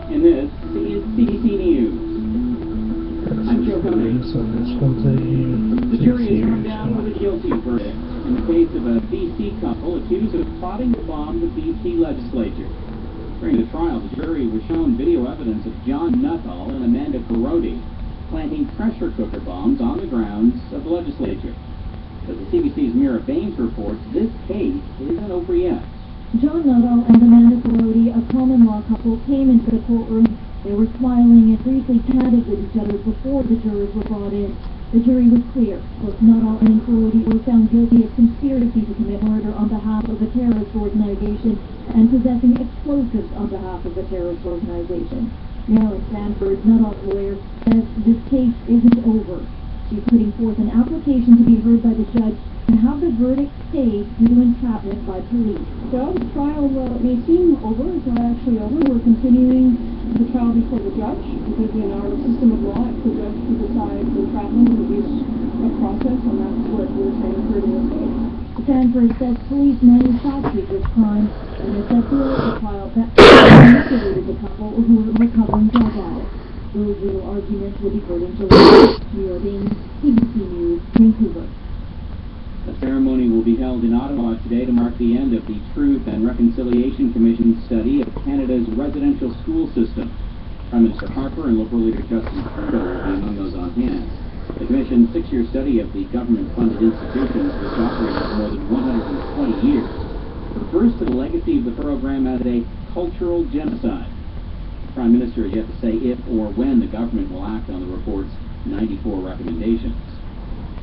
And this is CBC News. I'm Joe Cummings. The jury has come down with a guilty verdict in the case of a BC couple accused of plotting to bomb the BC legislature. During the trial, the jury was shown video evidence of John Nuttall and Amanda Carodi planting pressure cooker bombs on the grounds of the legislature. As the CBC's Mira Baines reports, this case isn't over yet. John Nuttall and Amanda Carodi, a common law couple, came into the courtroom. They were smiling and briefly chatted with each other before the jurors were brought in. The jury was clear. Both Nuttall and Carodi were found guilty of conspiracy to commit murder on behalf of a terrorist organization and possessing explosives on behalf of a terrorist organization. Marilyn Sanford, Nuttall's lawyer, says this case isn't over. She's putting forth an application to be heard by the judge and have the verdict stayed due to entrapment by police. Well, the trial may seem over. It's not actually over. We're continuing the trial before the judge because in our system of law, it's the judge who decides entrapment and abuse of process, and that's what we're saying occurred in this case. Sanford says police manufactured this crime and is set to the trial that manipulated the couple who were recovering drug addicts. Those legal arguments will be heard in July. Mira Baines, CBC News, Vancouver. A ceremony will be held in Ottawa today to mark the end of the Truth and Reconciliation Commission's study of Canada's residential school system. Prime Minister Harper and Liberal leader Justin Trudeau will be among those on hand. The Commission's 6-year study of the government-funded institutions was operating for more than 120 years. Refers to the legacy of the program as a cultural genocide. The Prime Minister has yet to say if or when the government will act on the report's 94 recommendations.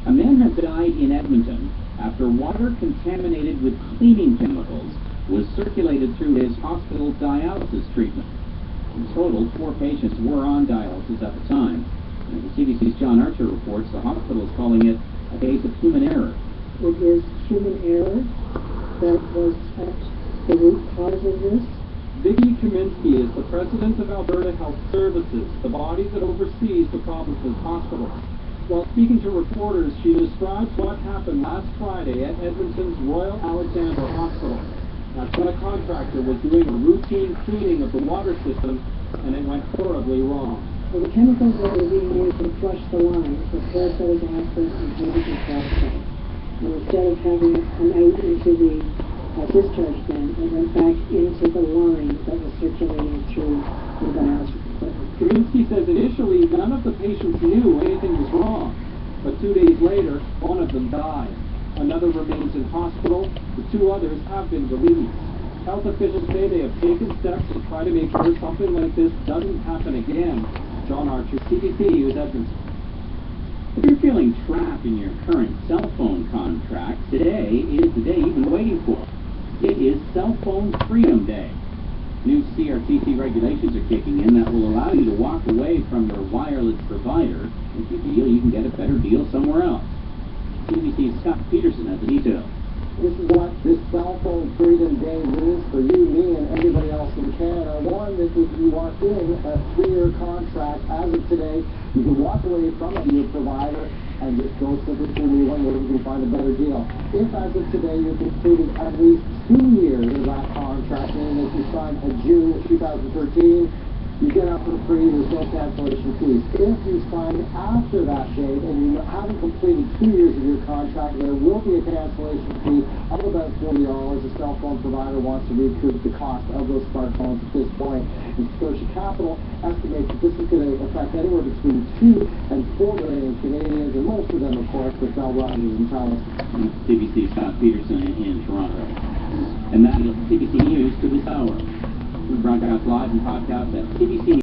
A man has died in Edmonton after water contaminated with cleaning chemicals was circulated through his hospital's dialysis treatment. In total, 4 patients were on dialysis at the time. And as the CBC's John Archer reports, the hospital is calling it a case of human error. It is human error that was at the root cause of this. Vicki Kaminsky is the president of Alberta Health Services, the body that oversees the province's hospitals. While speaking to reporters, she describes what happened last Friday at Edmonton's Royal Alexandra Hospital. That's when a contractor was doing a routine cleaning of the water system, and it went horribly wrong. So the chemicals that were being used to flush the lines were parasitic acid and hydrogen peroxide. And instead of having it come out into the discharge bin, it went back into the line that was circulating through the dialysis equipment. Kaminsky says initially none of the patients knew anything was wrong, but 2 days later, one of them died. Another remains in hospital. The 2 others have been released. Health officials say they have taken steps to try to make sure something like this doesn't happen again. John Archer, CBC News, Edmonton. If you're feeling trapped in your current cell phone contract, today is the day you've been waiting for. It is Cell Phone Freedom Day. New CRTC regulations are kicking in that will allow you to walk away from your wireless provider if you feel you can get a better deal somewhere else. CBC's Scott Peterson has the details. This is what this Cell Phone Freedom Day is for you, me, and everybody else in Canada. One, that if you are in a 3-year contract as of today, you can walk away from your provider and just go simply to a new one where you can find a better deal. If as of today you're completing at least 2 years of that contract, meaning that you signed in June of 2013, you get out for free, there's no cancellation fees. If you sign after that date and you haven't completed 2 years of your contract, there will be a cancellation fee of about $40. The cell phone provider wants to recoup the cost of those smartphones at this point. And Scotia Capital estimates that this is going to affect anywhere between 2 and 4 million Canadians, and most of them, of course, are Bell Rogers and Telus. CBC's Scott Peterson in Toronto. And that is CBC News to this hour. We broadcast live and podcast at CBC